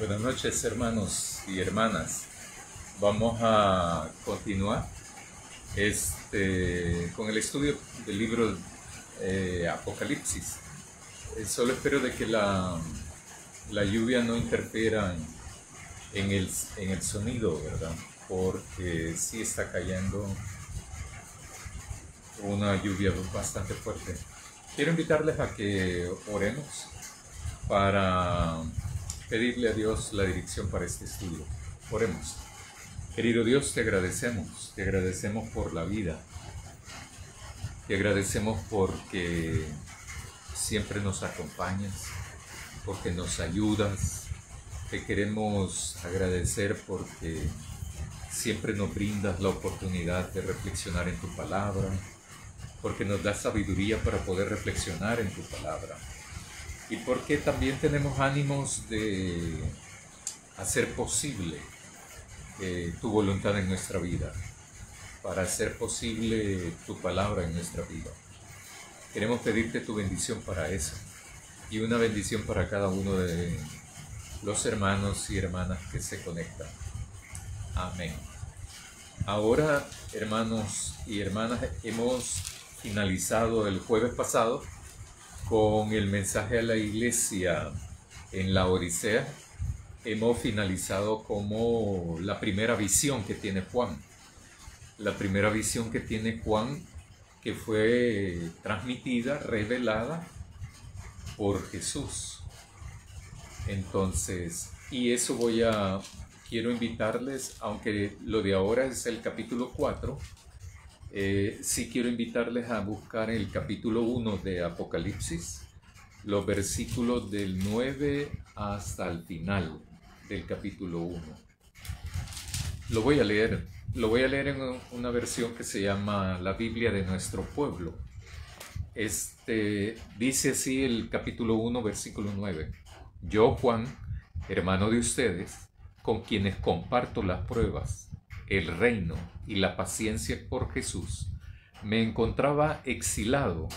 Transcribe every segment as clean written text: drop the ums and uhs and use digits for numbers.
Buenas noches, hermanos y hermanas. Vamos a continuar con el estudio del libro Apocalipsis. Solo espero de que la lluvia no interfiera en el sonido, ¿verdad? Porque sí está cayendo una lluvia bastante fuerte. Quiero invitarles a que oremos para pedirle a Dios la dirección para este estudio. Oremos. Querido Dios, te agradecemos por la vida, te agradecemos porque siempre nos acompañas, porque nos ayudas, te queremos agradecer porque siempre nos brindas la oportunidad de reflexionar en tu palabra, porque nos das sabiduría para poder reflexionar en tu palabra. Y porque también tenemos ánimos de hacer posible tu voluntad en nuestra vida, para hacer posible tu palabra en nuestra vida. Queremos pedirte tu bendición para eso y una bendición para cada uno de los hermanos y hermanas que se conectan. Amén. Ahora, hermanos y hermanas, hemos finalizado el jueves pasado con el mensaje a la iglesia en la Odisea. Hemos finalizado como la primera visión que tiene Juan. La primera visión que tiene Juan, que fue transmitida, revelada por Jesús. Entonces, y eso quiero invitarles, aunque lo de ahora es el capítulo 4, sí quiero invitarles a buscar el capítulo 1 de Apocalipsis, los versículos del 9 hasta el final del capítulo 1. Lo voy a leer en una versión que se llama la Biblia de nuestro pueblo. Dice así el capítulo 1, versículo 9. Yo, Juan, hermano de ustedes, con quienes comparto las pruebas, el reino y la paciencia por Jesús, me encontraba exilado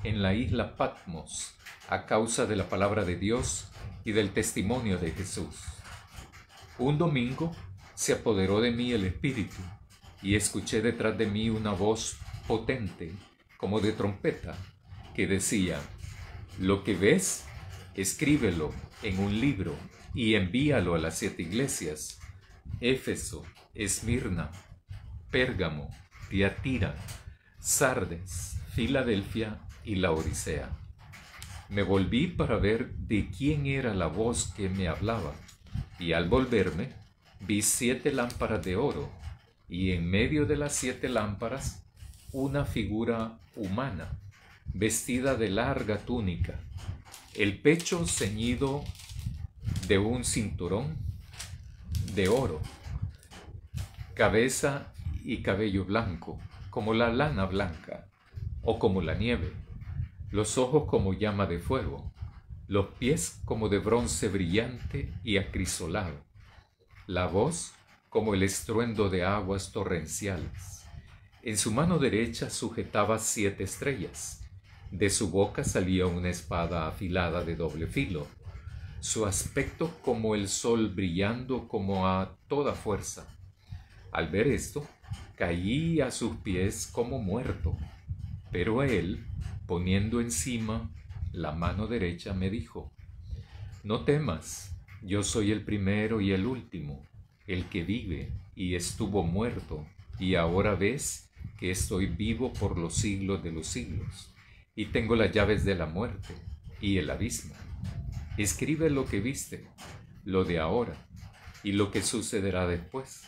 en la isla Patmos a causa de la palabra de Dios y del testimonio de Jesús. Un domingo se apoderó de mí el Espíritu y escuché detrás de mí una voz potente como de trompeta que decía: lo que ves, escríbelo en un libro y envíalo a las 7 iglesias: Éfeso, Esmirna, Pérgamo, Tiatira, Sardes, Filadelfia y Laodicea. Me volví para ver de quién era la voz que me hablaba, y al volverme vi 7 lámparas de oro, y en medio de las 7 lámparas una figura humana, vestida de larga túnica, el pecho ceñido de un cinturón de oro, cabeza y cabello blanco, como la lana blanca, o como la nieve, los ojos como llama de fuego, los pies como de bronce brillante y acrisolado, la voz como el estruendo de aguas torrenciales. En su mano derecha sujetaba 7 estrellas, de su boca salía una espada afilada de doble filo, su aspecto como el sol brillando como a toda fuerza. Al ver esto, caí a sus pies como muerto, pero él, poniendo encima la mano derecha, me dijo: no temas, yo soy el primero y el último, el que vive y estuvo muerto, y ahora ves que estoy vivo por los siglos de los siglos, y tengo las llaves de la muerte y el abismo. Escribe lo que viste, lo de ahora, y lo que sucederá después.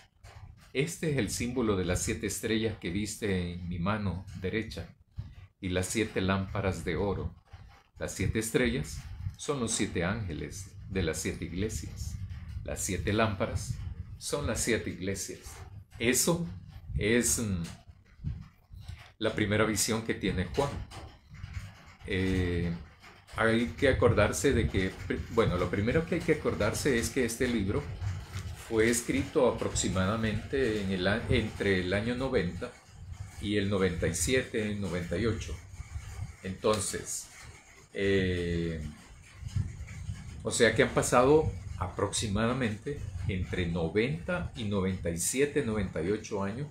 Este es el símbolo de las 7 estrellas que viste en mi mano derecha y las 7 lámparas de oro. Las 7 estrellas son los 7 ángeles de las 7 iglesias. Las 7 lámparas son las 7 iglesias. Eso es la primera visión que tiene Juan. Hay que acordarse de que, bueno, lo primero que hay que acordarse es que este libro fue escrito aproximadamente entre el año 90 y el 97, 98. Entonces, o sea que han pasado aproximadamente entre 90 y 97, 98 años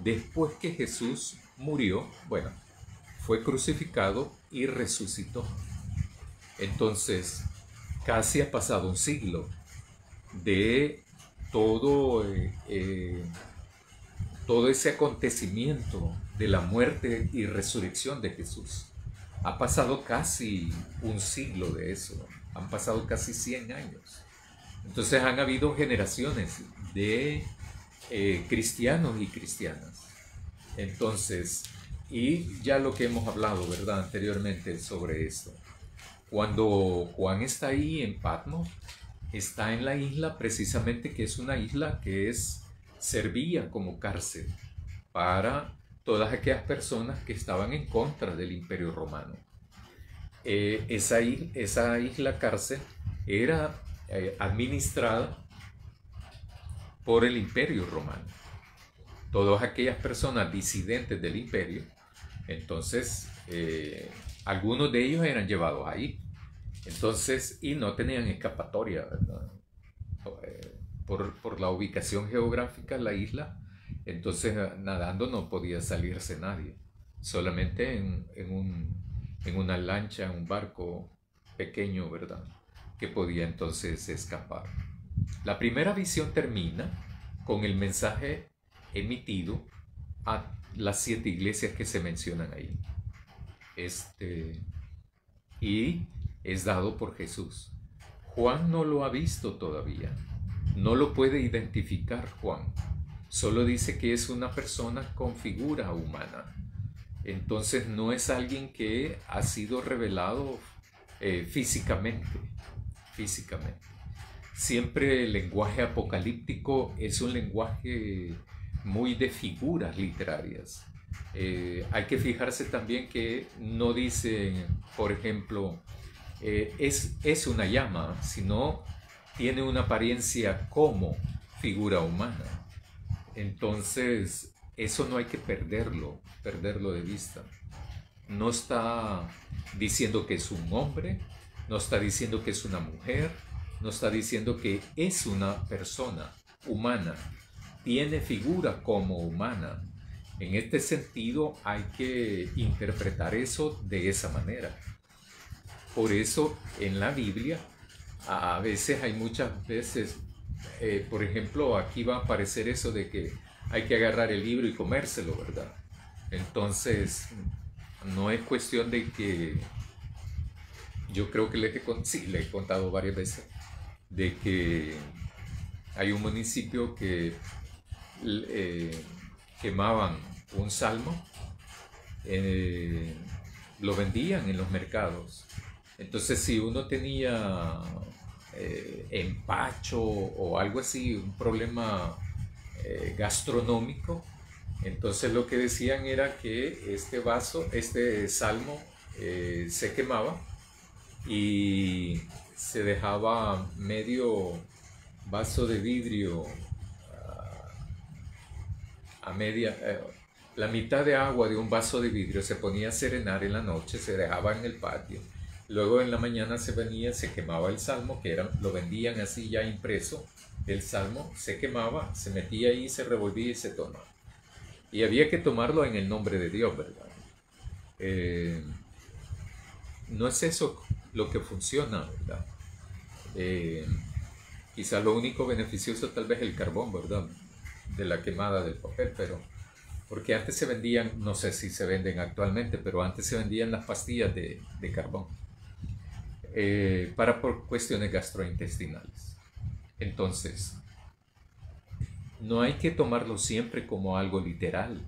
después que Jesús murió, bueno, fue crucificado y resucitó. Entonces, casi ha pasado un siglo de todo, todo ese acontecimiento de la muerte y resurrección de Jesús. Ha pasado casi un siglo de eso, han pasado casi 100 años. Entonces han habido generaciones de cristianos y cristianas. Entonces, y ya lo que hemos hablado, ¿verdad? Anteriormente sobre esto. Cuando Juan está ahí en Patmos, está en la isla precisamente que es una isla que servía como cárcel para todas aquellas personas que estaban en contra del Imperio Romano. Esa isla cárcel era administrada por el Imperio Romano. Todas aquellas personas disidentes del imperio, entonces algunos de ellos eran llevados ahí. Entonces, y no tenían escapatoria, ¿verdad? Por la ubicación geográfica de la isla, entonces nadando no podía salirse nadie, solamente en una lancha, en un barco pequeño, ¿verdad?, que podía entonces escapar. La primera visión termina con el mensaje emitido a las 7 iglesias que se mencionan ahí. Y es dado por Jesús. Juan no lo ha visto todavía, no lo puede identificar Juan, solo dice que es una persona con figura humana. Entonces no es alguien que ha sido revelado físicamente. Siempre el lenguaje apocalíptico es un lenguaje muy de figuras literarias. Hay que fijarse también que no dice, por ejemplo, es una llama, sino tiene una apariencia como figura humana. Entonces, eso no hay que perderlo de vista. No está diciendo que es un hombre, no está diciendo que es una mujer, no está diciendo que es una persona humana, tiene figura como humana. En este sentido hay que interpretar eso de esa manera. Por eso en la Biblia a veces hay muchas veces, por ejemplo, aquí va a aparecer eso de que hay que agarrar el libro y comérselo, ¿verdad? Entonces no es cuestión de que, yo creo que sí, le he contado varias veces, de que hay un municipio que quemaban un salmo, lo vendían en los mercados. Entonces si uno tenía empacho o algo así, un problema gastronómico, entonces lo que decían era que este salmo se quemaba y se dejaba medio vaso de vidrio a media, la mitad de agua de un vaso de vidrio se ponía a serenar en la noche, se dejaba en el patio. Luego en la mañana se venía, se quemaba el salmo, lo vendían así ya impreso, el salmo se quemaba, se metía ahí, se revolvía y se tomaba. Y había que tomarlo en el nombre de Dios, ¿verdad? No es eso lo que funciona, ¿verdad? Quizá lo único beneficioso tal vez el carbón, ¿verdad?, de la quemada del papel, pero porque antes se vendían, no sé si se venden actualmente, pero antes se vendían las pastillas de carbón por cuestiones gastrointestinales. Entonces, no hay que tomarlo siempre como algo literal.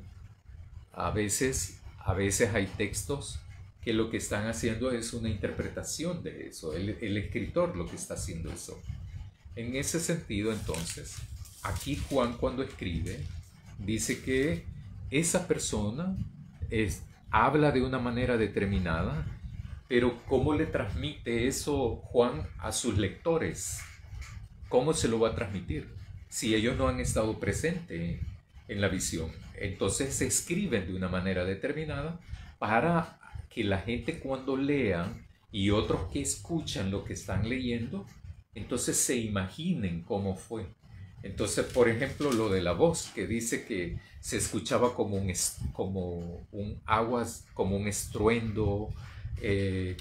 A veces hay textos que lo que están haciendo es una interpretación de eso, el escritor lo que está haciendo eso. En ese sentido, entonces, aquí Juan cuando escribe, dice que esa persona habla de una manera determinada, pero ¿cómo le transmite eso Juan a sus lectores? ¿Cómo se lo va a transmitir si ellos no han estado presentes en la visión? Entonces se escriben de una manera determinada para que la gente cuando lean y otros que escuchan lo que están leyendo entonces se imaginen cómo fue. Entonces, por ejemplo, lo de la voz, que dice que se escuchaba como un aguas, como un estruendo,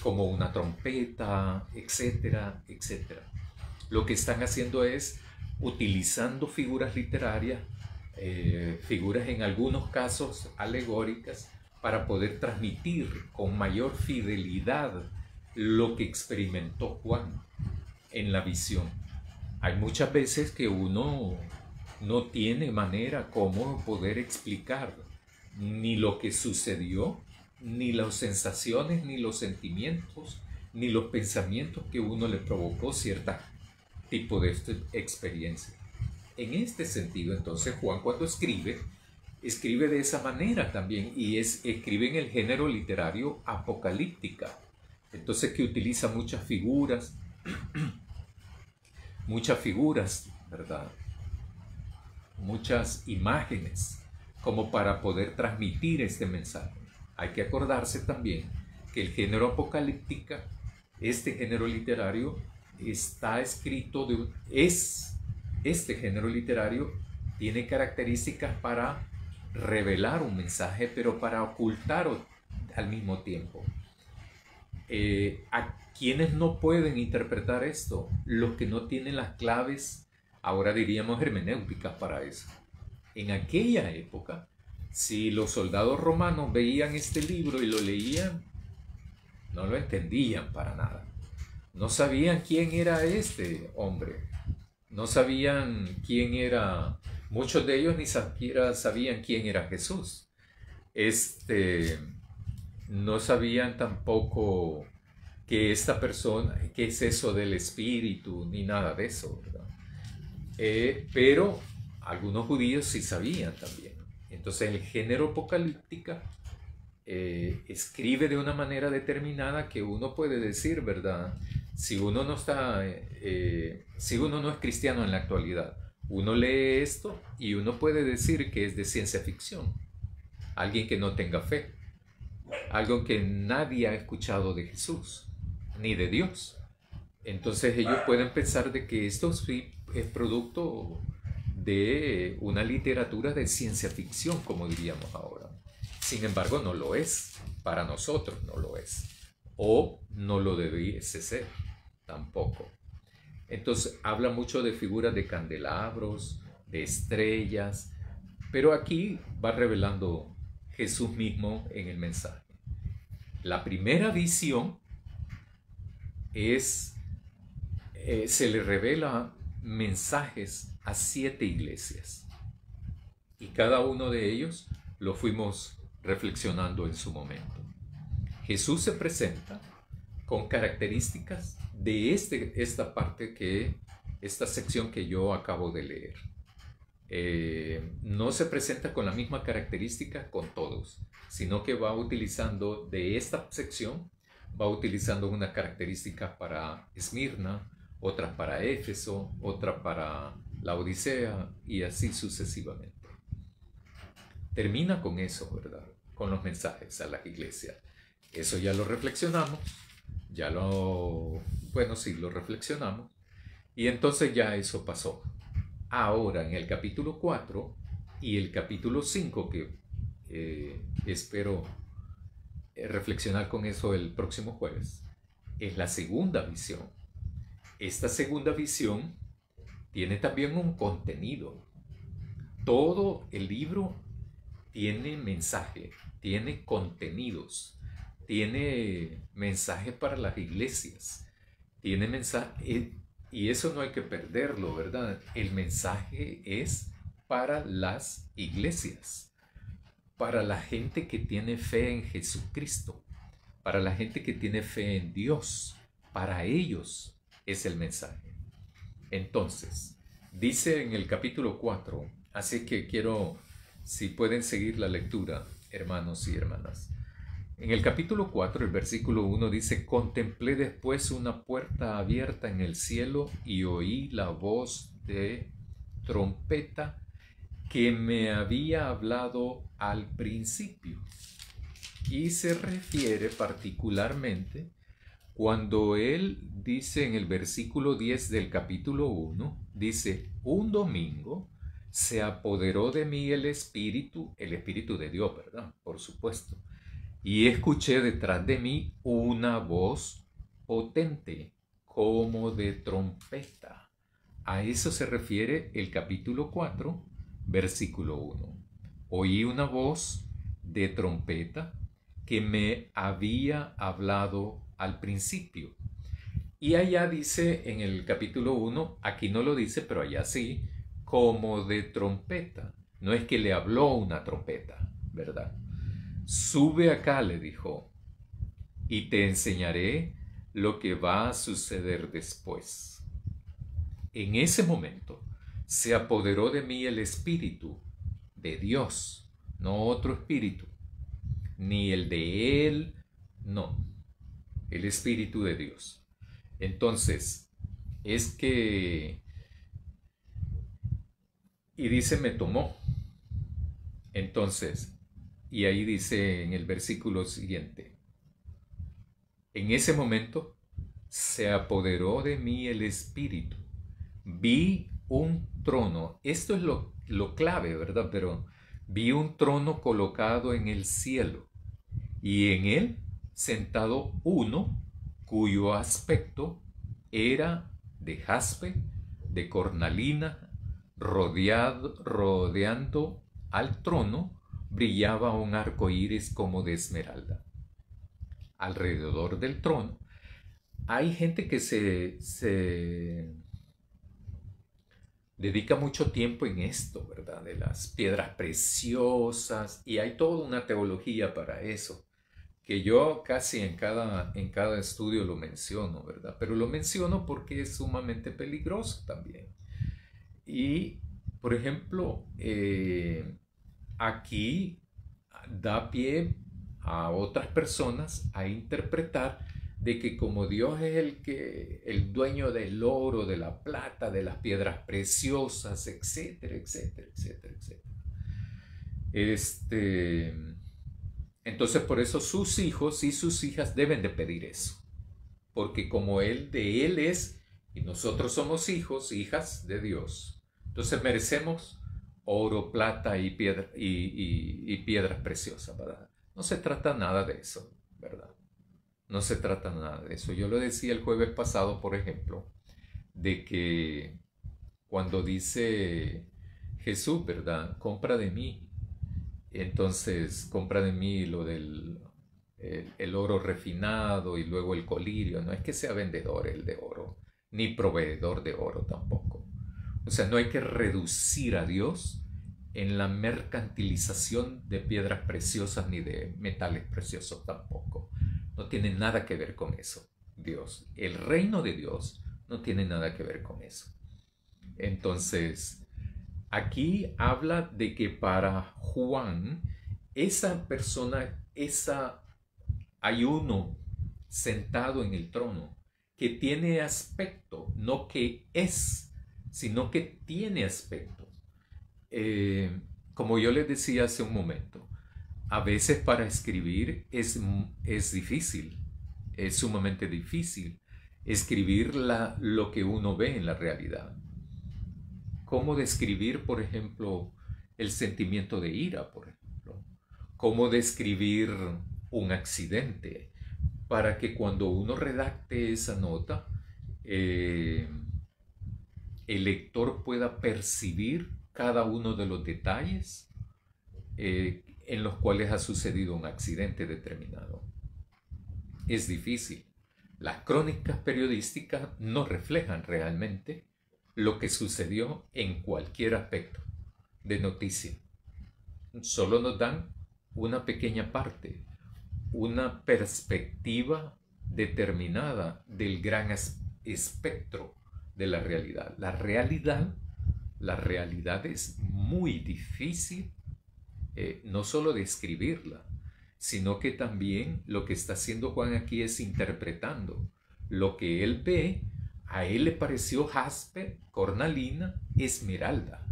como una trompeta, etcétera, etcétera. Lo que están haciendo es utilizando figuras literarias, figuras en algunos casos alegóricas, para poder transmitir con mayor fidelidad lo que experimentó Juan en la visión. Hay muchas veces que uno no tiene manera como poder explicar ni lo que sucedió, ni las sensaciones, ni los sentimientos, ni los pensamientos que uno le provocó cierto tipo de experiencia. En este sentido, entonces, Juan, cuando escribe de esa manera también, y escribe en el género literario apocalíptica. Entonces, que utiliza muchas figuras, ¿verdad? Muchas imágenes, como para poder transmitir este mensaje. Hay que acordarse también que el género apocalíptica, este género literario, está escrito este género literario tiene características para revelar un mensaje, pero para ocultar al mismo tiempo. ¿A quienes no pueden interpretar esto? Los que no tienen las claves, ahora diríamos hermenéuticas, para eso. En aquella época, si los soldados romanos veían este libro y lo leían, no lo entendían para nada. No sabían quién era este hombre. No sabían quién era. Muchos de ellos ni siquiera sabían quién era Jesús. No sabían tampoco que esta persona, qué es eso del espíritu, ni nada de eso, ¿verdad? Pero algunos judíos sí sabían también. Entonces el género apocalíptica escribe de una manera determinada que uno puede decir, ¿verdad? Si uno no es cristiano en la actualidad, uno lee esto y uno puede decir que es de ciencia ficción. Alguien que no tenga fe, algo que nadie ha escuchado de Jesús ni de Dios. Entonces ellos pueden pensar de que esto sí es producto de una literatura de ciencia ficción, como diríamos ahora. Sin embargo, no lo es. Para nosotros no lo es. O no lo debiese ser tampoco. Entonces habla mucho de figuras de candelabros, de estrellas, pero aquí va revelando Jesús mismo en el mensaje. La primera visión se le revela mensajes a 7 iglesias, y cada uno de ellos lo fuimos reflexionando en su momento. Jesús se presenta con características de esta sección que yo acabo de leer. No se presenta con la misma característica con todos, sino que va utilizando de esta sección, va utilizando una característica para Esmirna, otra para Éfeso, otra para la Odisea, y así sucesivamente. Termina con eso, ¿verdad? Con los mensajes a las iglesias. Eso ya lo reflexionamos, lo reflexionamos, y entonces ya eso pasó. Ahora, en el capítulo 4 y el capítulo 5, que espero reflexionar con eso el próximo jueves, es la segunda visión. Esta segunda visión tiene también un contenido. Todo el libro tiene mensaje, tiene contenidos, tiene mensaje para las iglesias, tiene mensaje, y eso no hay que perderlo, ¿verdad? El mensaje es para las iglesias, para la gente que tiene fe en Jesucristo, para la gente que tiene fe en Dios. Para ellos es el mensaje. Entonces, dice en el capítulo 4, así que quiero, si pueden seguir la lectura, hermanos y hermanas. En el capítulo 4, el versículo 1 dice: contemplé después una puerta abierta en el cielo y oí la voz de trompeta que me había hablado al principio. Y se refiere particularmente Cuando él dice en el versículo 10 del capítulo 1, dice, un domingo se apoderó de mí el Espíritu de Dios, ¿verdad? Por supuesto. Y escuché detrás de mí una voz potente, como de trompeta. A eso se refiere el capítulo 4, versículo 1. Oí una voz de trompeta que me había hablado al principio. Y allá dice en el capítulo 1, aquí no lo dice, pero allá sí, como de trompeta. No es que le habló una trompeta, ¿verdad? Sube acá, le dijo, y te enseñaré lo que va a suceder después. En ese momento se apoderó de mí el Espíritu de Dios, no otro espíritu, ni el de él, no, el Espíritu de Dios. Entonces, es que, y dice, me tomó. Entonces, y ahí dice en el versículo siguiente, en ese momento se apoderó de mí el Espíritu. Vi un trono. Esto es lo clave, ¿verdad? Pero vi un trono colocado en el cielo y en él sentado uno cuyo aspecto era de jaspe, de cornalina, rodeando al trono brillaba un arco iris como de esmeralda. Alrededor del trono hay gente que se dedica mucho tiempo en esto, ¿verdad? De las piedras preciosas, y hay toda una teología para eso, que yo casi en cada estudio lo menciono, ¿verdad? Pero lo menciono porque es sumamente peligroso también. Y, por ejemplo, aquí da pie a otras personas a interpretar de que como Dios es el dueño del oro, de la plata, de las piedras preciosas, etcétera, etcétera, etcétera, etcétera. Entonces por eso sus hijos y sus hijas deben de pedir eso, porque como Él de Él es y nosotros somos hijos, hijas de Dios, entonces merecemos oro, plata y piedras preciosas, ¿verdad? No se trata nada de eso, ¿verdad? No se trata nada de eso. Yo lo decía el jueves pasado, por ejemplo, de que cuando dice Jesús, ¿verdad? Compra de mí. Entonces, compra de mí lo del el oro refinado y luego el colirio. No es que sea vendedor el de oro, ni proveedor de oro tampoco. O sea, no hay que reducir a Dios en la mercantilización de piedras preciosas ni de metales preciosos tampoco. No tiene nada que ver con eso, Dios. El reino de Dios no tiene nada que ver con eso. Entonces, aquí habla de que para Juan, esa persona, hay uno sentado en el trono que tiene aspecto, no que es, sino que tiene aspecto. Como yo les decía hace un momento, a veces para escribir es difícil, es sumamente difícil escribir lo que uno ve en la realidad. ¿Cómo describir, por ejemplo, el sentimiento de ira, por ejemplo? ¿Cómo describir un accidente? Para que cuando uno redacte esa nota, el lector pueda percibir cada uno de los detalles en los cuales ha sucedido un accidente determinado. Es difícil. Las crónicas periodísticas no reflejan realmente lo que sucedió en cualquier aspecto de noticia. Solo nos dan una pequeña parte, una perspectiva determinada del gran espectro de la realidad. La realidad es muy difícil, no solo describirla, sino que también lo que está haciendo Juan aquí es interpretando lo que él ve. A él le pareció jaspe, cornalina, esmeralda.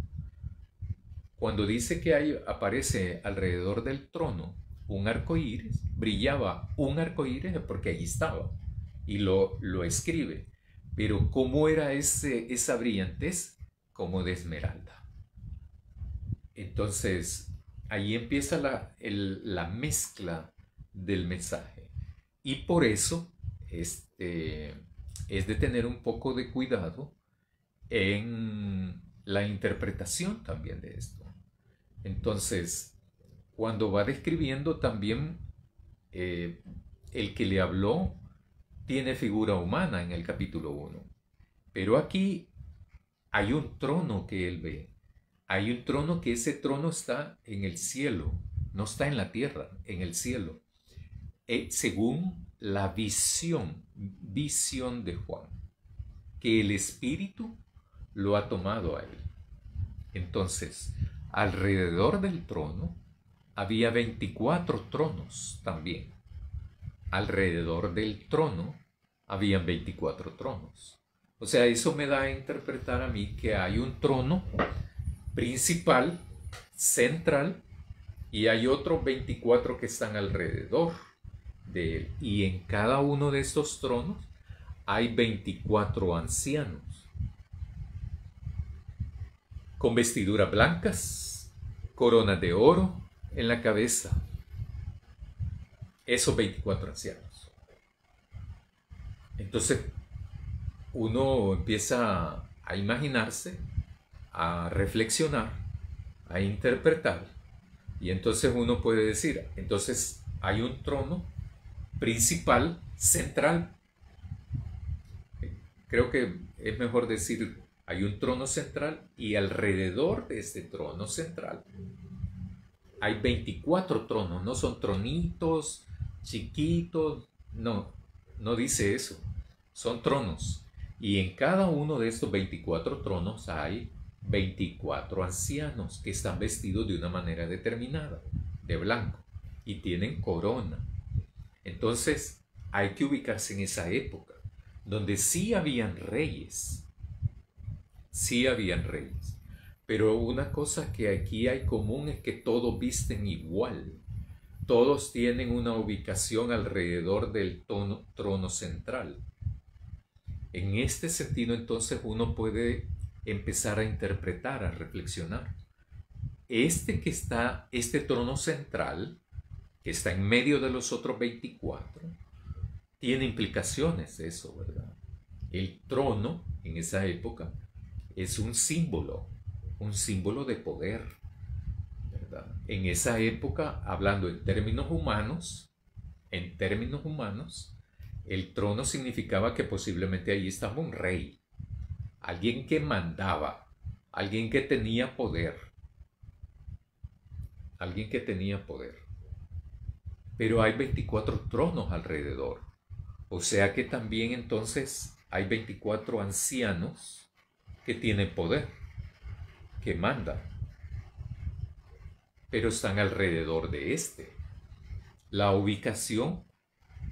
Cuando dice que aparece alrededor del trono un arco iris, brillaba un arco iris porque allí estaba. y lo escribe. Pero ¿cómo era esa brillantez? Como de esmeralda. Entonces, ahí empieza la mezcla del mensaje. Y por eso es de tener un poco de cuidado en la interpretación también de esto. Entonces, cuando va describiendo también el que le habló tiene figura humana en el capítulo 1. Pero aquí hay un trono que él ve. Hay un trono que ese trono está en el cielo, no está en la tierra, en el cielo. Según la visión de Juan, que el Espíritu lo ha tomado a él. Entonces, alrededor del trono había 24 tronos también. Alrededor del trono habían 24 tronos. O sea, eso me da a interpretar a mí que hay un trono principal, central, y hay otros 24 que están alrededor de él. Y en cada uno de estos tronos hay 24 ancianos con vestiduras blancas, coronas de oro en la cabeza. Esos 24 ancianos. Entonces uno empieza a imaginarse, a reflexionar, a interpretar, y entonces uno puede decir, entonces hay un trono principal, central. Creo que es mejor decir, hay un trono central y alrededor de este trono central hay 24 tronos, no son tronitos chiquitos, no dice eso, son tronos. Y en cada uno de estos 24 tronos hay 24 ancianos que están vestidos de una manera determinada, de blanco, y tienen corona. Entonces hay que ubicarse en esa época, donde sí habían reyes, pero una cosa que aquí hay común es que todos visten igual, todos tienen una ubicación alrededor del trono central. En este sentido, entonces, uno puede empezar a interpretar, a reflexionar. Este trono central, que está en medio de los otros 24, tiene implicaciones eso, ¿verdad? El trono, en esa época, es un símbolo de poder, ¿verdad? En esa época, hablando en términos humanos, el trono significaba que posiblemente allí estaba un rey, alguien que mandaba, alguien que tenía poder. Pero hay 24 tronos alrededor. O sea que también entonces hay 24 ancianos que tienen poder, que mandan, pero están alrededor de este. La ubicación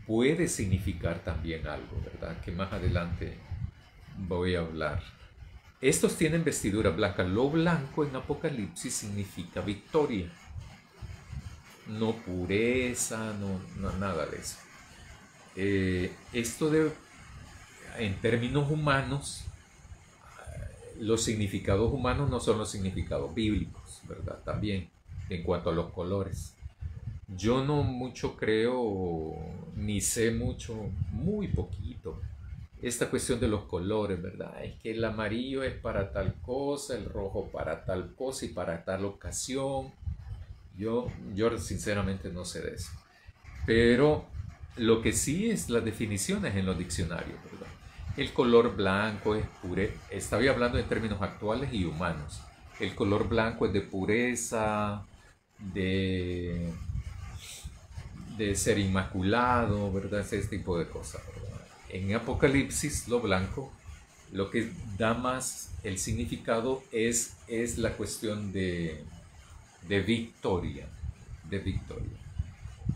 puede significar también algo, ¿verdad? Que más adelante voy a hablar. Estos tienen vestidura blanca. Lo blanco en Apocalipsis significa victoria. No pureza, no nada de eso. En términos humanos, los significados humanos no son los significados bíblicos, ¿verdad? También en cuanto a los colores. Yo no mucho creo, ni sé mucho, muy poquito, esta cuestión de los colores, ¿verdad? Es que el amarillo es para tal cosa, el rojo para tal cosa y para tal ocasión. Yo sinceramente no sé de eso. Pero lo que sí es las definiciones en los diccionarios, ¿verdad? El color blanco es pureza. Estaba hablando en términos actuales y humanos. El color blanco es de pureza, de ser inmaculado, ¿verdad? Ese tipo de cosas, ¿verdad? En Apocalipsis, lo blanco, lo que da más el significado es la cuestión de victoria,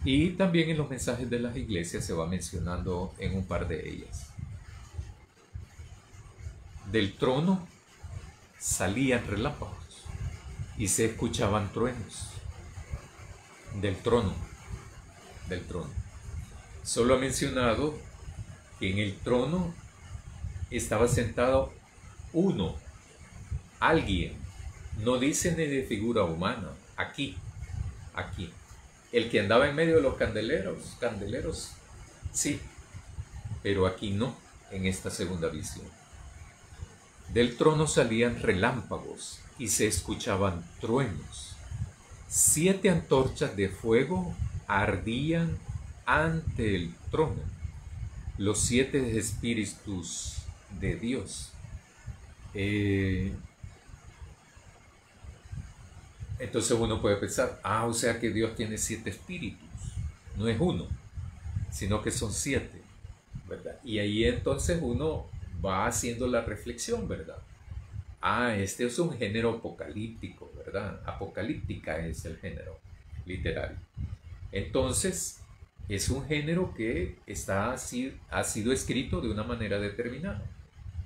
Y también en los mensajes de las iglesias se va mencionando en un par de ellas. Del trono salían relámpagos y se escuchaban truenos. Del trono. Solo ha mencionado que en el trono estaba sentado uno, alguien. No dice ni de figura humana. Aquí. El que andaba en medio de los candeleros, sí, pero aquí no, en esta segunda visión. Del trono salían relámpagos y se escuchaban truenos. 7 antorchas de fuego ardían ante el trono, los 7 espíritus de Dios. Entonces uno puede pensar, o sea que Dios tiene 7 espíritus, no es uno, sino que son 7, ¿verdad? Y ahí entonces uno va haciendo la reflexión, ¿verdad? Este es un género apocalíptico, ¿verdad? Apocalíptica es el género literario. Entonces, es un género que ha sido escrito de una manera determinada.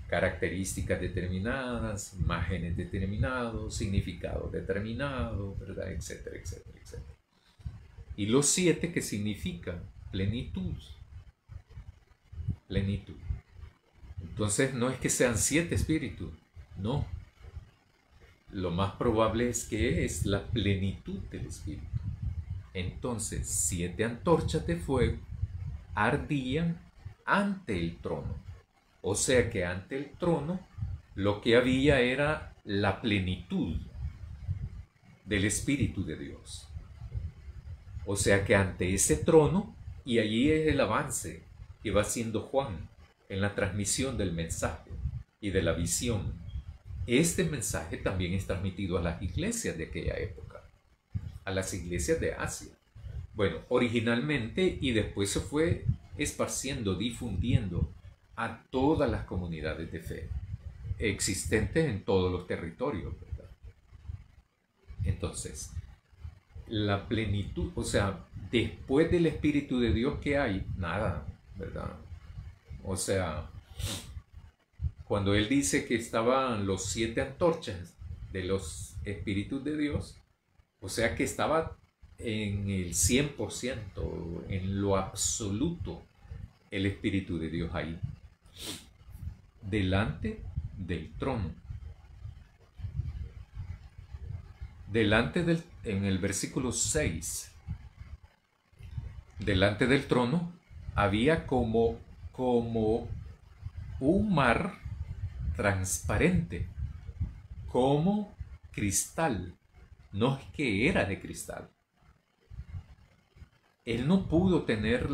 Características determinadas, imágenes determinadas, significados determinados, ¿verdad? Etcétera, etcétera, etcétera. Y los 7 que significan plenitud. Plenitud. Entonces no es que sean 7 espíritus, no. Lo más probable es que es la plenitud del espíritu. Entonces 7 antorchas de fuego ardían ante el trono. O sea que ante el trono lo que había era la plenitud del Espíritu de Dios. O sea que ante ese trono, y allí es el avance que va haciendo Juan en la transmisión del mensaje y de la visión. Este mensaje también es transmitido a las iglesias de aquella época, a las iglesias de Asia. Bueno, originalmente y después se fue esparciendo, difundiendo a todas las comunidades de fe existentes en todos los territorios, ¿verdad? Entonces, la plenitud, o sea, después del Espíritu de Dios, ¿qué hay? Nada, ¿verdad? O sea, cuando él dice que estaban los 7 antorchas de los Espíritus de Dios, o sea que estaba en el 100%, en lo absoluto, el Espíritu de Dios ahí, delante del trono. En el versículo 6, delante del trono había como un mar transparente, como cristal. No es que era de cristal. Él no pudo tener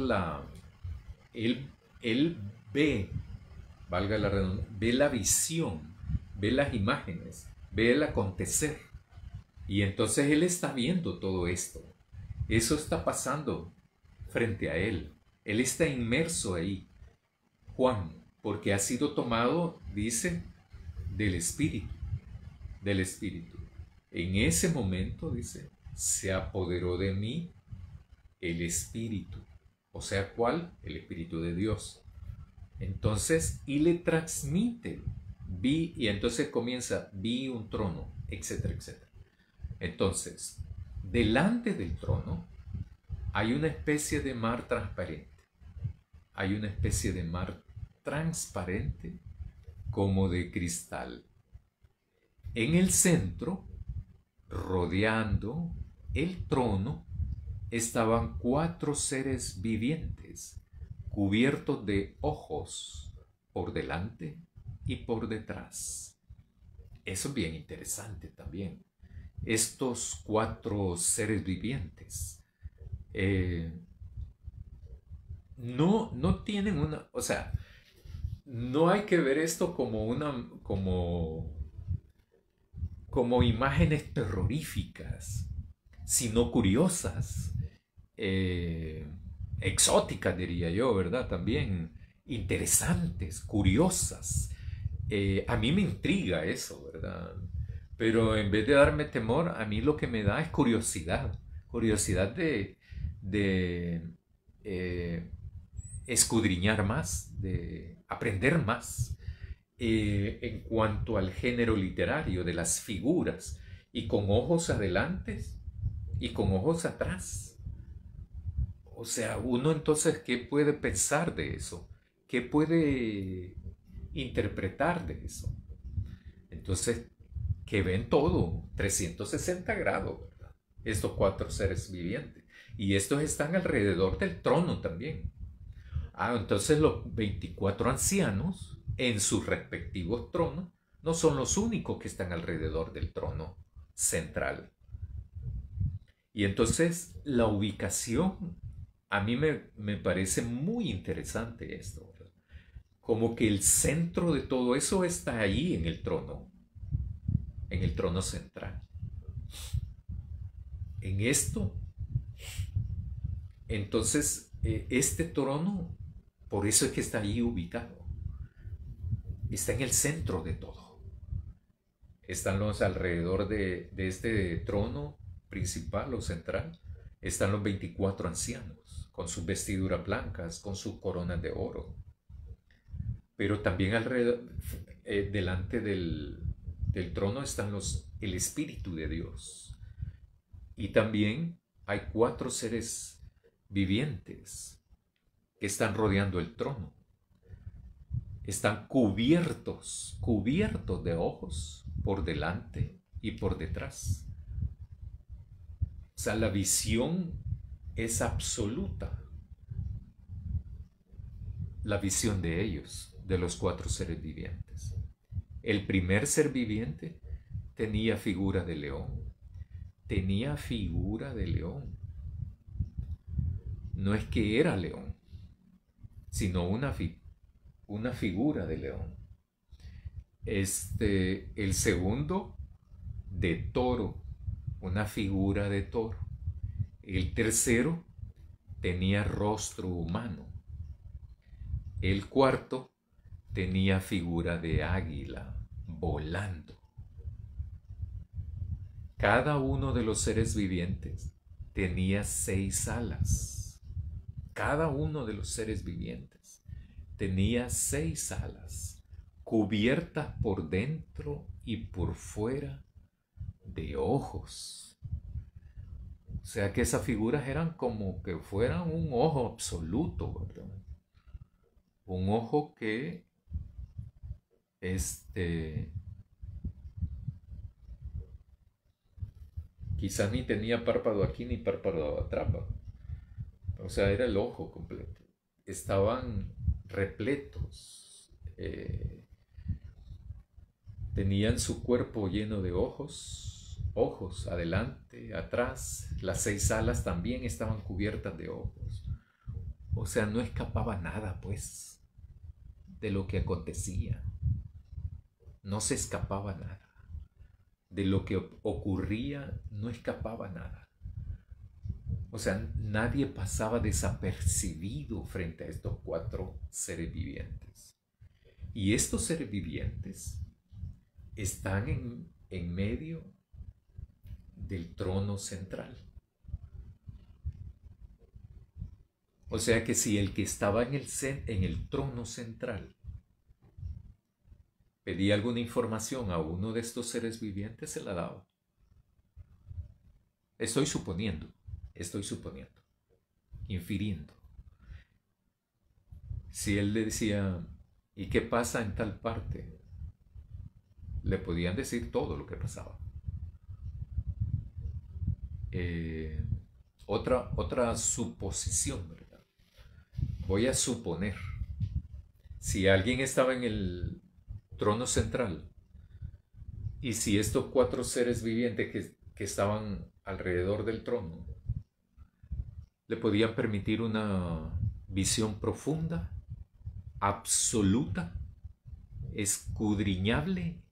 él ve, valga la redundancia, ve la visión, ve las imágenes, ve el acontecer. Y entonces él está viendo todo esto. Eso está pasando frente a él. Él está inmerso ahí. Juan, porque ha sido tomado, dice, del Espíritu. Del Espíritu. En ese momento, dice, se apoderó de mí el Espíritu. O sea, ¿cuál? El Espíritu de Dios. Entonces, y le transmite, y entonces comienza, vi un trono, etcétera, etcétera. Entonces, delante del trono hay una especie de mar transparente. Hay una especie de mar transparente como de cristal. En el centro, rodeando el trono, estaban 4 seres vivientes, cubiertos de ojos por delante y por detrás. Eso es bien interesante también. Estos 4 seres vivientes no tienen una, o sea, no hay que ver esto como imágenes terroríficas, sino curiosas, exóticas diría yo, ¿verdad? También interesantes, curiosas. A mí me intriga eso, ¿verdad? Pero en vez de darme temor, a mí lo que me da es curiosidad de escudriñar más, de aprender más en cuanto al género literario, de las figuras, y con ojos adelante y con ojos atrás. O sea, uno entonces, ¿qué puede pensar de eso? ¿qué puede interpretar de eso? Entonces, que ven todo, 360 grados, ¿verdad? Estos cuatro seres vivientes. Y estos están alrededor del trono también. Entonces los 24 ancianos en sus respectivos tronos no son los únicos que están alrededor del trono central. Y entonces la ubicación, a mí me parece muy interesante esto, ¿verdad? Como que el centro de todo eso está ahí en el trono central. En esto, entonces, este trono, por eso es que está ahí ubicado. Está en el centro de todo. Están los alrededor de este trono principal o central, están los 24 ancianos, con sus vestiduras blancas, con sus coronas de oro. Pero también alrededor, delante del trono están el Espíritu de Dios. Y también hay 4 seres vivientes que están rodeando el trono. Están cubiertos de ojos por delante y por detrás. O sea, la visión es absoluta. La visión de ellos, de los 4 seres vivientes. El primer ser viviente tenía figura de león. Tenía figura de león. No es que era león, sino una figura de león. El segundo, de toro, una figura de toro. El tercero tenía rostro humano. El cuarto tenía figura de águila volando. Cada uno de los seres vivientes tenía 6 alas. Cada uno de los seres vivientes tenía 6 alas, cubiertas por dentro y por fuera de ojos. O sea que esas figuras eran como que fueran un ojo absoluto, ¿verdad? Un ojo que quizás ni tenía párpado aquí ni párpado atrás, ¿verdad? O sea, era el ojo completo. Estaban repletos. Tenían su cuerpo lleno de ojos, ojos adelante, atrás. Las 6 alas también estaban cubiertas de ojos. O sea, no escapaba nada, pues, de lo que acontecía. No se escapaba nada. De lo que ocurría, no escapaba nada. O sea, nadie pasaba desapercibido frente a estos 4 seres vivientes. Y estos seres vivientes están en medio del trono central. O sea que si el que estaba en el trono central pedía alguna información a uno de estos seres vivientes, se la daba. Estoy suponiendo, infiriendo. Si él le decía, ¿y qué pasa en tal parte? Le podían decir todo lo que pasaba. Otra suposición, ¿verdad? Voy a suponer, si alguien estaba en el trono central y si estos 4 seres vivientes que estaban alrededor del trono le podían permitir una visión profunda, absoluta, escudriñable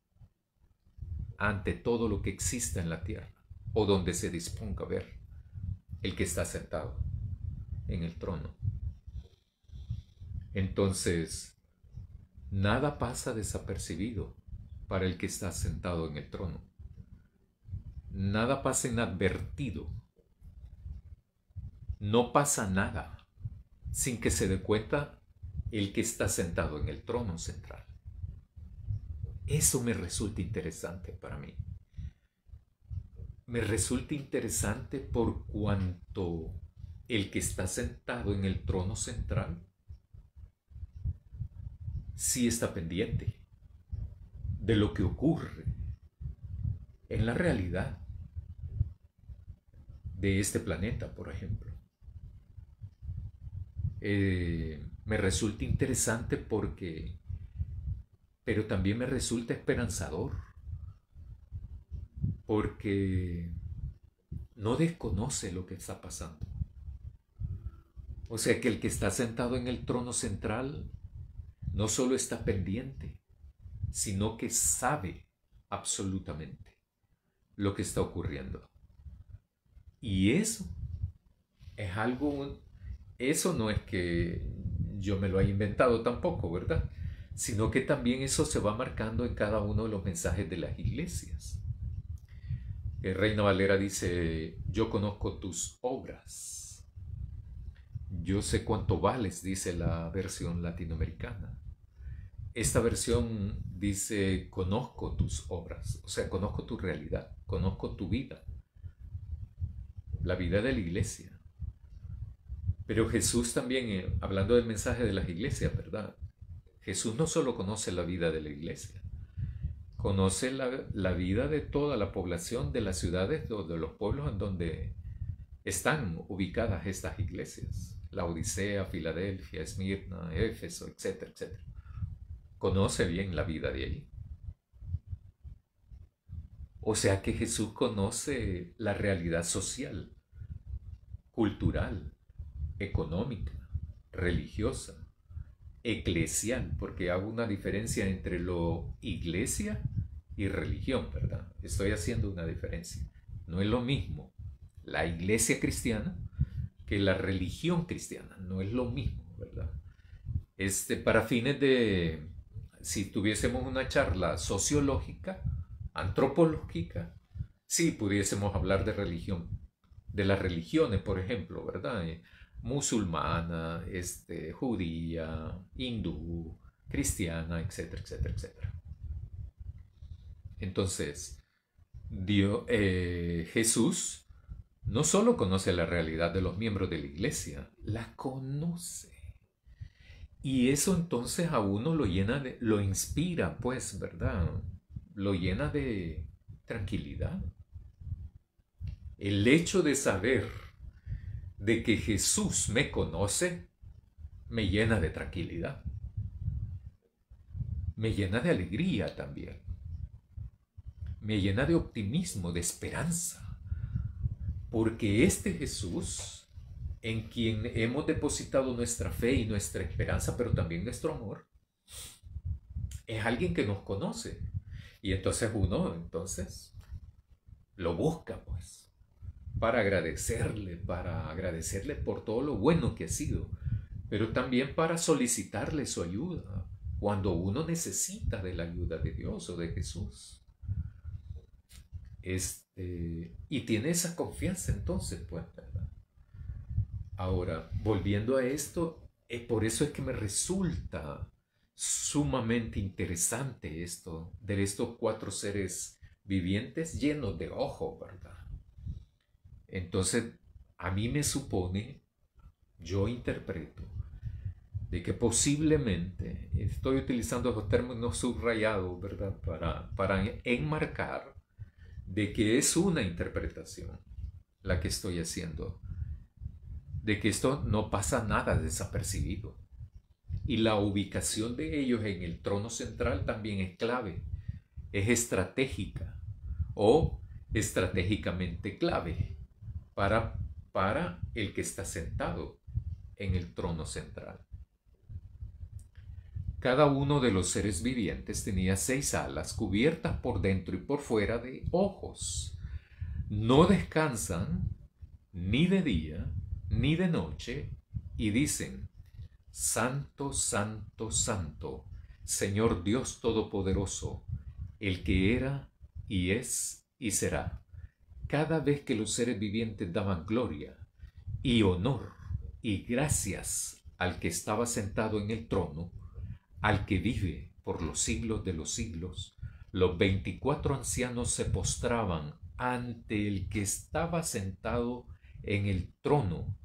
ante todo lo que exista en la tierra o donde se disponga a ver el que está sentado en el trono. Entonces, nada pasa desapercibido para el que está sentado en el trono. Nada pasa inadvertido. No pasa nada sin que se dé cuenta el que está sentado en el trono central. Eso me resulta interesante para mí. Me resulta interesante por cuanto el que está sentado en el trono central sí está pendiente de lo que ocurre en la realidad de este planeta, por ejemplo. Me resulta interesante pero también me resulta esperanzador, porque no desconoce lo que está pasando. O sea que el que está sentado en el trono central no solo está pendiente, sino que sabe absolutamente lo que está ocurriendo. Y eso es algo, eso no es que yo me lo haya inventado tampoco, ¿verdad? Sino que también eso se va marcando en cada uno de los mensajes de las iglesias. Reina Valera dice, yo conozco tus obras. Yo sé cuánto vales, dice la versión latinoamericana. Esta versión dice, conozco tus obras, o sea, conozco tu realidad, conozco tu vida, la vida de la iglesia. Pero Jesús también, hablando del mensaje de las iglesias, ¿verdad? Jesús no solo conoce la vida de la iglesia, conoce la vida de toda la población de las ciudades, de los pueblos en donde están ubicadas estas iglesias. La Odisea, Filadelfia, Esmirna, Éfeso, etcétera, etcétera. Conoce bien la vida de allí. O sea que Jesús conoce la realidad social, cultural, económica, religiosa, eclesial, porque hago una diferencia entre lo iglesia y religión, ¿verdad? Estoy haciendo una diferencia. No es lo mismo la iglesia cristiana que la religión cristiana, no es lo mismo, ¿verdad? Para fines de, si tuviésemos una charla sociológica, antropológica, sí pudiésemos hablar de religión, de las religiones, por ejemplo, ¿verdad? Musulmana, judía, hindú, cristiana, etcétera, etcétera, etcétera. Entonces, Jesús no solo conoce la realidad de los miembros de la iglesia, la conoce. Y eso entonces a uno lo inspira, pues, ¿verdad? Lo llena de tranquilidad. El hecho de saber de que Jesús me conoce, me llena de tranquilidad. Me llena de alegría también. Me llena de optimismo, de esperanza. Porque este Jesús, en quien hemos depositado nuestra fe y nuestra esperanza, pero también nuestro amor, es alguien que nos conoce. Y entonces uno, lo busca, pues, para agradecerle por todo lo bueno que ha sido, pero también para solicitarle su ayuda cuando uno necesita de la ayuda de Dios o de Jesús. Y tiene esa confianza entonces, pues, ¿verdad? Ahora, volviendo a esto, por eso es que me resulta sumamente interesante esto de estos 4 seres vivientes llenos de ojos, ¿verdad? Entonces, a mí me supone, yo interpreto, de que posiblemente, estoy utilizando esos términos subrayados, ¿verdad? Para enmarcar de que es una interpretación la que estoy haciendo, de que esto no pasa nada desapercibido. Y la ubicación de ellos en el trono central también es clave, es estratégica o estratégicamente clave para el que está sentado en el trono central. Cada uno de los seres vivientes tenía 6 alas cubiertas por dentro y por fuera de ojos. No descansan ni de día ni de noche y dicen: Santo, santo, santo, Señor Dios Todopoderoso, el que era y es y será. Cada vez que los seres vivientes daban gloria y honor y gracias al que estaba sentado en el trono, al que vive por los siglos de los siglos, los 24 ancianos se postraban ante el que estaba sentado en el trono,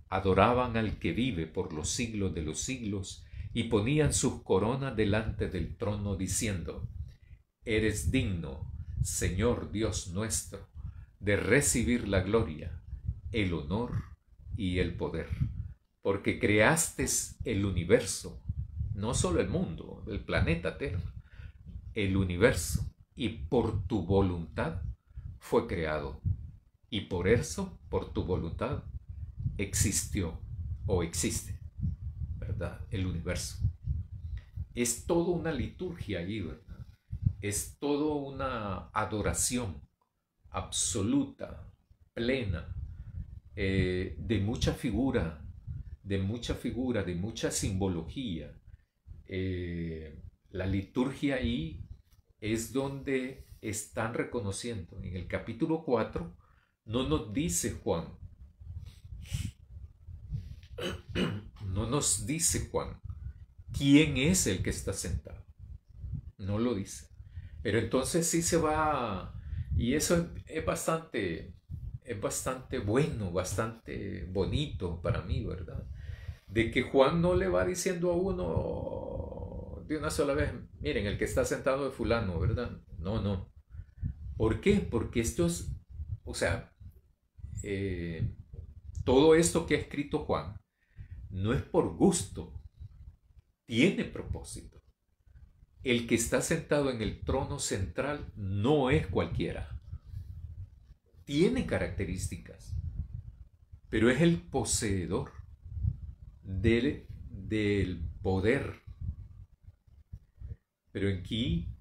adoraban al que vive por los siglos de los siglos y ponían sus coronas delante del trono diciendo: Eres digno, Señor Dios nuestro, de recibir la gloria, el honor y el poder, porque creaste el universo, no solo el mundo, el planeta Tierra, el universo, y por tu voluntad fue creado, y por eso, por tu voluntad, existió o existe, ¿verdad? El universo. Es toda una liturgia allí, ¿verdad? Es toda una adoración absoluta, plena, de mucha figura, de mucha simbología. La liturgia ahí es donde están reconociendo. En el capítulo 4 no nos dice Juan, no nos dice Juan quién es el que está sentado. No lo dice. Pero entonces sí se va, y eso es bastante bueno, bastante bonito para mí, ¿verdad? De que Juan no le va diciendo a uno de una sola vez: miren, el que está sentado es fulano, ¿verdad? No, no. ¿Por qué? Porque esto es, o sea, todo esto que ha escrito Juan no es por gusto, tiene propósito. El que está sentado en el trono central no es cualquiera. Tiene características, pero es el poseedor del poder. Pero aquí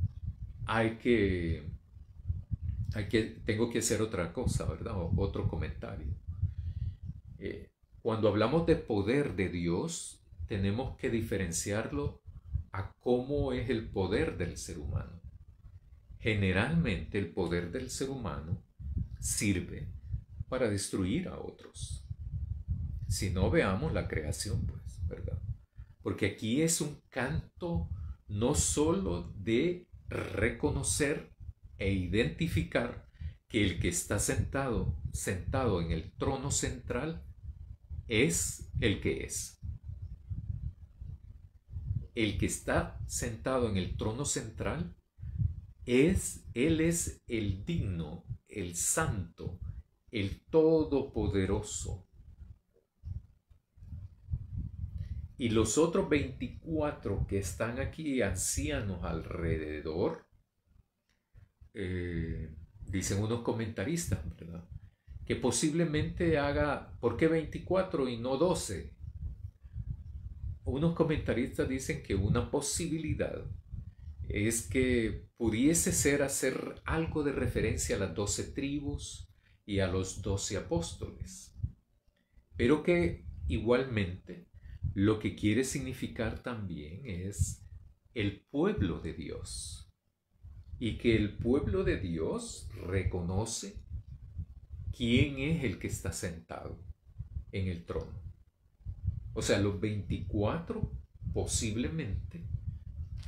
tengo que hacer otra cosa, ¿verdad? Otro comentario. Cuando hablamos de poder de Dios, tenemos que diferenciarlo a cómo es el poder del ser humano. Generalmente el poder del ser humano sirve para destruir a otros. Si no, veamos la creación, pues, ¿verdad? Porque aquí es un canto no solo de reconocer e identificar que el que está sentado en el trono central es el que es. El que está sentado en el trono central Él es el digno, el santo, el todopoderoso. Y los otros 24 que están aquí, ancianos alrededor, dicen unos comentaristas, ¿verdad?, que posiblemente haga, ¿por qué 24 y no 12? Unos comentaristas dicen que una posibilidad es que pudiese ser hacer algo de referencia a las 12 tribus y a los 12 apóstoles, pero que igualmente lo que quiere significar también es el pueblo de Dios, y que el pueblo de Dios reconoce quién es el que está sentado en el trono. O sea, los 24 posiblemente,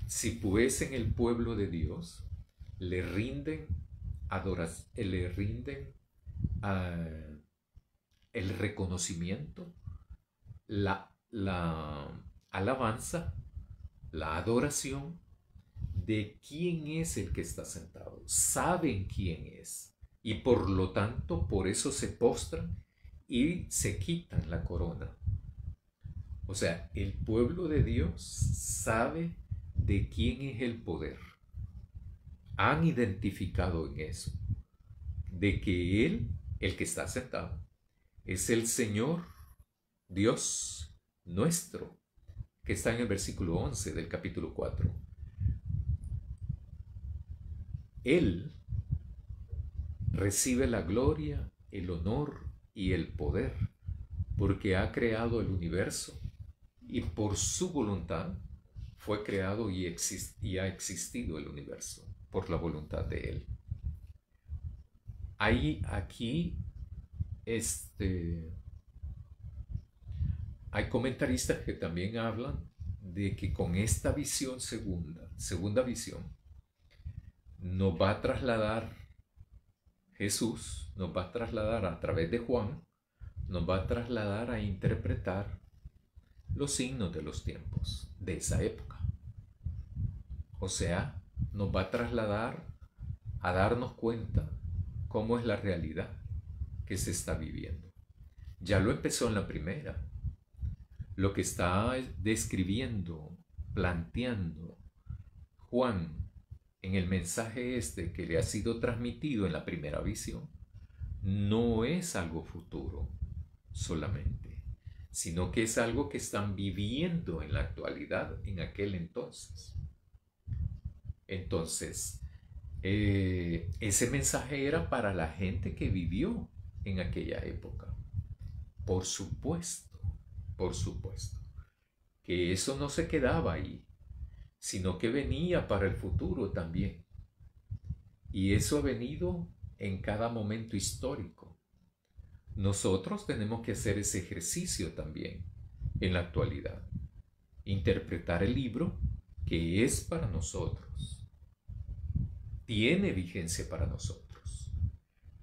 si fuesen el pueblo de Dios, le rinden adoración, le rinden el reconocimiento, la alabanza, la adoración de quién es el que está sentado. Saben quién es, y por lo tanto por eso se postran y se quitan la corona. O sea, el pueblo de Dios sabe de quién es el poder. Han identificado en eso, de que Él, el que está sentado, es el Señor Dios nuestro, que está en el versículo 11 del capítulo 4. Él recibe la gloria, el honor y el poder, porque ha creado el universo y por su voluntad fue creado y ha existido el universo, por la voluntad de Él. Aquí hay comentaristas que también hablan de que con esta visión segunda visión, nos va a trasladar Jesús, nos va a trasladar a través de Juan, nos va a trasladar a interpretar los signos de los tiempos de esa época. O sea, nos va a trasladar a darnos cuenta cómo es la realidad que se está viviendo. Ya lo empezó en la primera. Lo que está describiendo, planteando Juan en el mensaje que le ha sido transmitido en la primera visión, no es algo futuro solamente, sino que es algo que están viviendo en la actualidad, en aquel entonces. Entonces, ese mensaje era para la gente que vivió en aquella época. Por supuesto, que eso no se quedaba ahí, sino que venía para el futuro también. Y eso ha venido en cada momento histórico. Nosotros tenemos que hacer ese ejercicio también en la actualidad. Interpretar el libro que es para nosotros. Tiene vigencia para nosotros.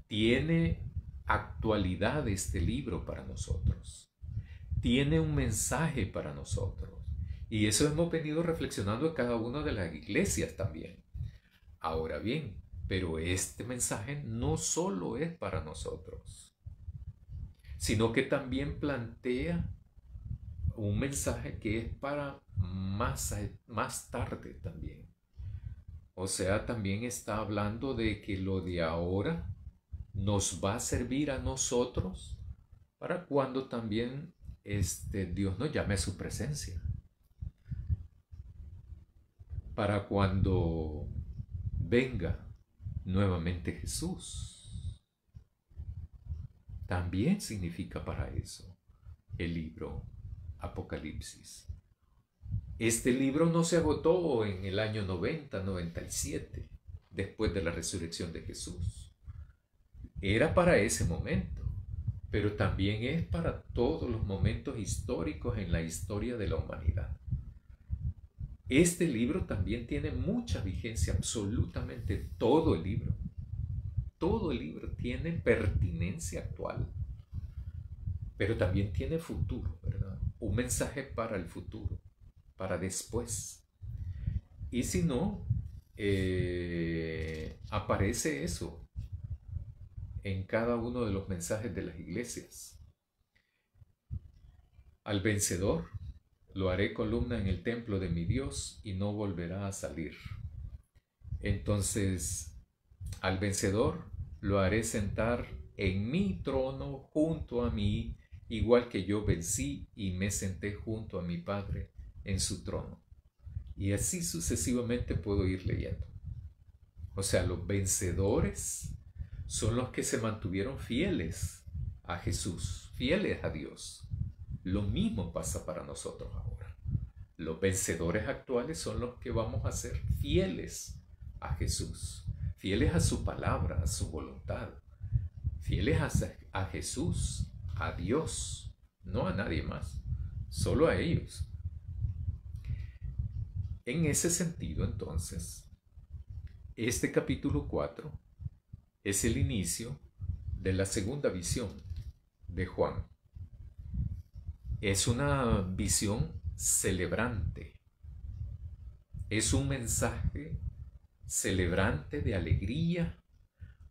Tiene actualidad este libro para nosotros. Tiene un mensaje para nosotros. Y eso hemos venido reflexionando en cada una de las iglesias también. Ahora bien, pero este mensaje no solo es para nosotros, sino que también plantea un mensaje que es para más tarde también. O sea, también está hablando de que lo de ahora nos va a servir a nosotros para cuando también Dios nos llame a su presencia. Para cuando venga nuevamente Jesús. También significa para eso el libro Apocalipsis. Este libro no se agotó en el año 90, 97, después de la resurrección de Jesús. Era para ese momento, pero también es para todos los momentos históricos en la historia de la humanidad. Este libro también tiene mucha vigencia, absolutamente todo el libro. Todo el libro tiene pertinencia actual, pero también tiene futuro, ¿verdad? Un mensaje para el futuro, para después. Y si no, aparece eso en cada uno de los mensajes de las iglesias. Al vencedor lo haré columna en el templo de mi Dios y no volverá a salir. Entonces, al vencedor lo haré sentar en mi trono junto a mí, igual que yo vencí y me senté junto a mi Padre en su trono. Y así sucesivamente puedo ir leyendo. O sea, los vencedores son los que se mantuvieron fieles a Jesús, fieles a Dios. Lo mismo pasa para nosotros ahora. Los vencedores actuales son los que vamos a ser fieles a Jesús, fieles a su palabra, a su voluntad, fieles a Jesús, a Dios, no a nadie más, solo a ellos. En ese sentido, entonces, este capítulo 4 es el inicio de la segunda visión de Juan. Es una visión celebrante. Es un mensaje celebrante de alegría,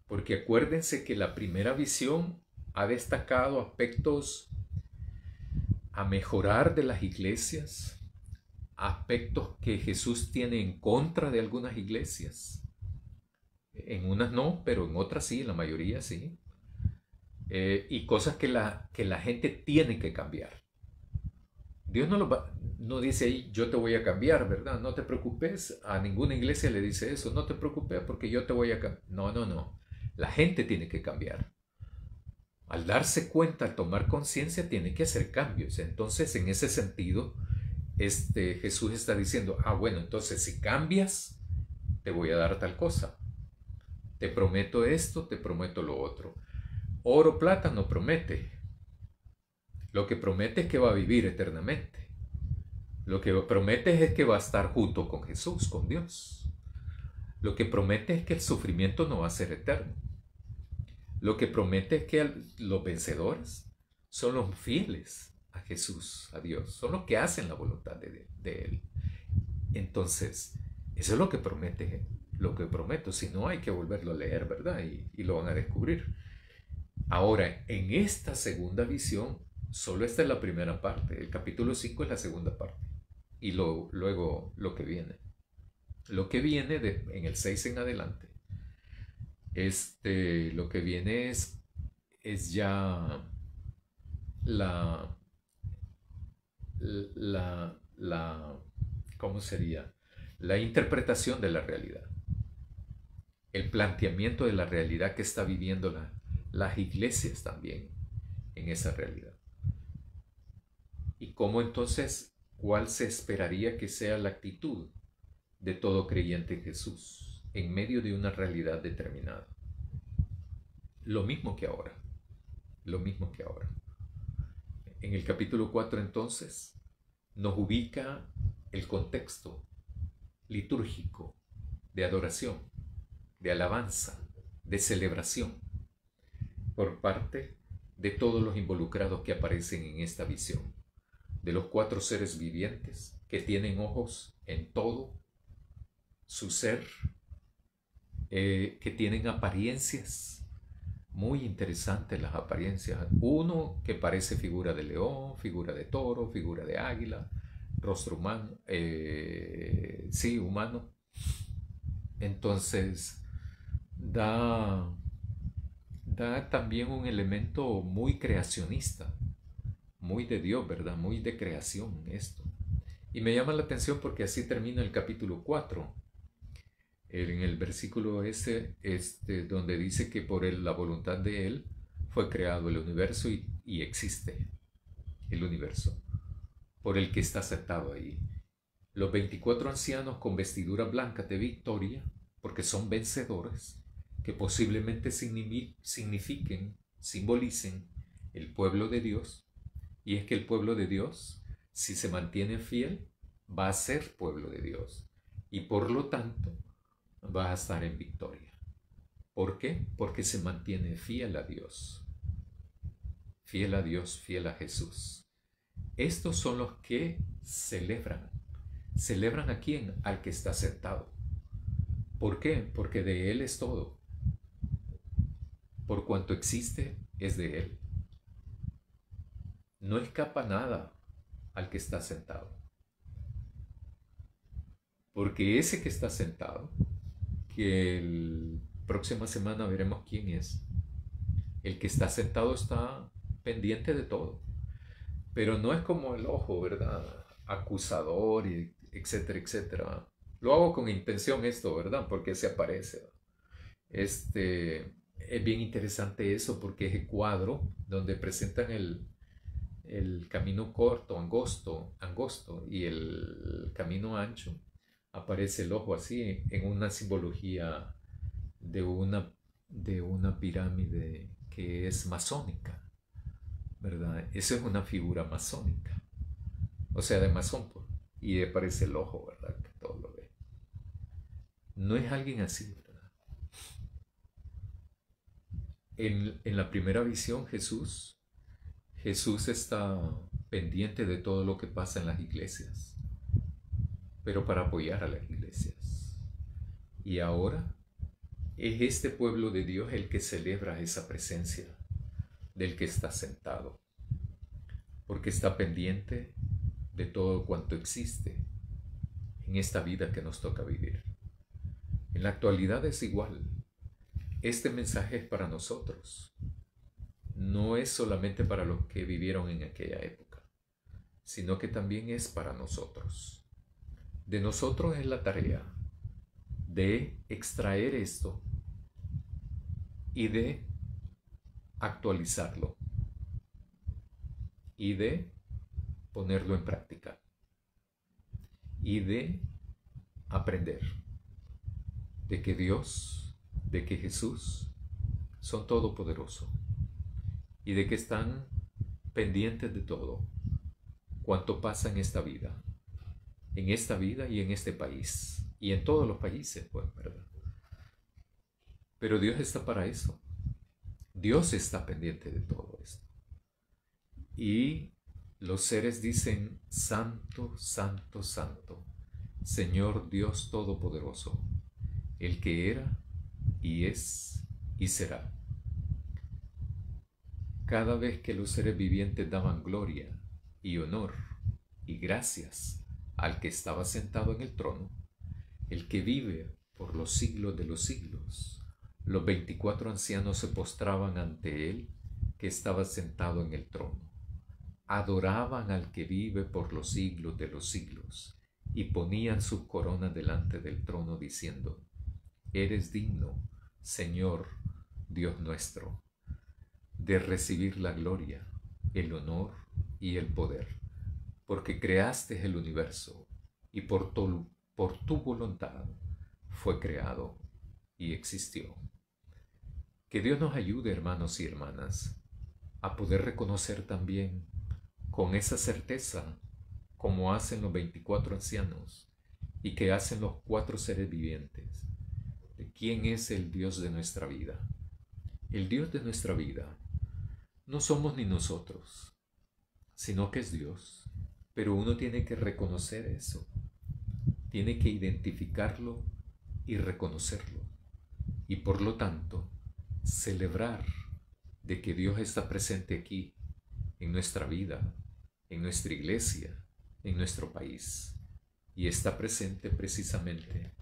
porque acuérdense que la primera visión ha destacado aspectos a mejorar de las iglesias, aspectos que Jesús tiene en contra de algunas iglesias. En unas no, pero en otras sí, en la mayoría sí. Y cosas que la gente tiene que cambiar. Dios no dice ahí, yo te voy a cambiar, ¿verdad? No te preocupes. A ninguna iglesia le dice eso. No te preocupes porque yo te voy a cambiar. No. La gente tiene que cambiar. Al darse cuenta, al tomar conciencia, tiene que hacer cambios. Entonces, en ese sentido, Jesús está diciendo, bueno, entonces si cambias, te voy a dar tal cosa. Te prometo esto, te prometo lo otro. Oro, plata no promete. Lo que promete es que va a vivir eternamente. Lo que promete es que va a estar junto con Jesús, con Dios. Lo que promete es que el sufrimiento no va a ser eterno. Lo que promete es que los vencedores son los fieles a Jesús, a Dios, son los que hacen la voluntad de Él. Entonces, eso es lo que promete, lo que prometo. Si no, hay que volverlo a leer, ¿verdad? Y lo van a descubrir. Ahora, en esta segunda visión, solo esta es la primera parte. El capítulo 5 es la segunda parte. Y luego lo que viene. Lo que viene en el 6 en adelante, lo que viene es ya la, ¿cómo sería? La interpretación de la realidad. El planteamiento de la realidad que está viviendo las iglesias también en esa realidad. Y cómo entonces, ¿cuál se esperaría que sea la actitud de todo creyente en Jesús en medio de una realidad determinada? Lo mismo que ahora. Lo mismo que ahora. En el capítulo 4 entonces nos ubica el contexto litúrgico de adoración, de alabanza, de celebración por parte de todos los involucrados que aparecen en esta visión, de los 4 seres vivientes que tienen ojos en todo su ser, que tienen apariencias muy interesantes, las apariencias. Uno que parece figura de león, figura de toro, figura de águila, rostro humano, sí, humano. Entonces da también un elemento muy creacionista, muy de Dios, ¿verdad? Muy de creación esto. Y me llama la atención porque así termina el capítulo 4. En el versículo ese, donde dice que por la voluntad de Él fue creado el universo y existe el universo, por el que está sentado ahí. Los 24 ancianos con vestiduras blancas de victoria, porque son vencedores, que posiblemente simbolicen el pueblo de Dios. Y es que el pueblo de Dios, si se mantiene fiel, va a ser pueblo de Dios. Y por lo tanto, va a estar en victoria. ¿Por qué? Porque se mantiene fiel a Dios. Fiel a Dios, fiel a Jesús. Estos son los que celebran. ¿Celebran a quién? Al que está sentado. ¿Por qué? Porque de Él es todo. Por cuanto existe, es de Él. No escapa nada al que está sentado. Porque ese que está sentado, que la próxima semana veremos quién es, el que está sentado está pendiente de todo. Pero no es como el ojo, ¿verdad? Acusador, y etcétera, etcétera. Lo hago con intención esto, ¿verdad? Porque se aparece. Es bien interesante eso porque es el cuadro donde presentan el camino corto, angosto y el camino ancho. Aparece el ojo así en una simbología de una pirámide que es masónica, ¿verdad? Eso es una figura masónica, o sea, de masón, pues. Y aparece el ojo, ¿verdad? Que todo lo ve. No es alguien así, ¿verdad? En la primera visión Jesús está pendiente de todo lo que pasa en las iglesias, pero para apoyar a las iglesias. Y ahora es este pueblo de Dios el que celebra esa presencia del que está sentado, porque está pendiente de todo cuanto existe en esta vida que nos toca vivir. En la actualidad es igual. Este mensaje es para nosotros. No es solamente para los que vivieron en aquella época, sino que también es para nosotros. De nosotros es la tarea de extraer esto y de actualizarlo y de ponerlo en práctica y de aprender de que Dios, de que Jesús son todopoderosos y de que están pendientes de todo cuanto pasa en esta vida y en este país y en todos los países, pues, ¿verdad? Pero Dios está para eso. Dios está pendiente de todo esto. Y Los seres dicen, Santo, Santo, Santo, Señor Dios Todopoderoso, el que era, y es, y será. Cada vez que los seres vivientes daban gloria y honor y gracias al que estaba sentado en el trono, el que vive por los siglos de los siglos, los 24 ancianos se postraban ante él que estaba sentado en el trono. Adoraban al que vive por los siglos de los siglos y ponían sus coronas delante del trono diciendo, Eres digno, Señor, Dios nuestro, de recibir la gloria, el honor y el poder, porque creaste el universo y por tu voluntad fue creado y existió. Que Dios nos ayude, hermanos y hermanas, a poder reconocer también con esa certeza, como hacen los 24 ancianos y que hacen los 4 seres vivientes, de quién es el Dios de nuestra vida. El Dios de nuestra vida no somos ni nosotros, sino que es Dios. Pero uno tiene que reconocer eso, tiene que identificarlo y reconocerlo. Y por lo tanto, celebrar de que Dios está presente aquí, en nuestra vida, en nuestra iglesia, en nuestro país. Y está presente precisamente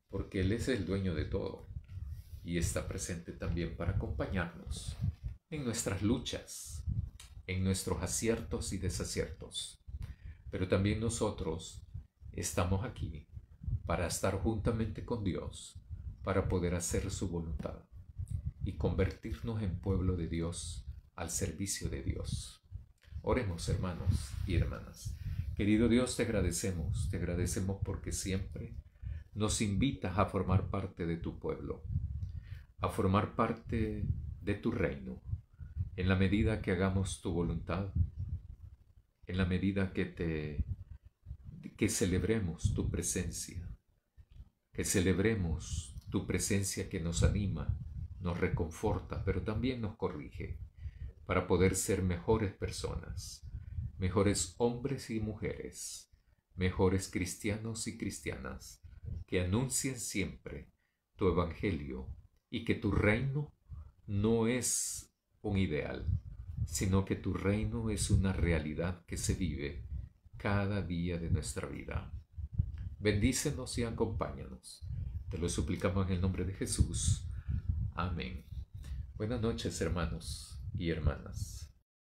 porque Él es el dueño de todo. Y está presente también para acompañarnos en nuestras luchas, en nuestros aciertos y desaciertos. Pero también nosotros estamos aquí para estar juntamente con Dios, para poder hacer su voluntad y convertirnos en pueblo de Dios al servicio de Dios. Oremos, hermanos y hermanas. Querido Dios, te agradecemos porque siempre nos invitas a formar parte de tu pueblo, a formar parte de tu reino, en la medida que hagamos tu voluntad, en la medida que celebremos tu presencia, que celebremos tu presencia que nos anima, nos reconforta, pero también nos corrige, para poder ser mejores personas, mejores hombres y mujeres, mejores cristianos y cristianas, que anuncien siempre tu evangelio y que tu reino no es un ideal, sino que tu reino es una realidad que se vive cada día de nuestra vida. Bendícenos y acompáñanos. Te lo suplicamos en el nombre de Jesús. Amén. Buenas noches, hermanos y hermanas.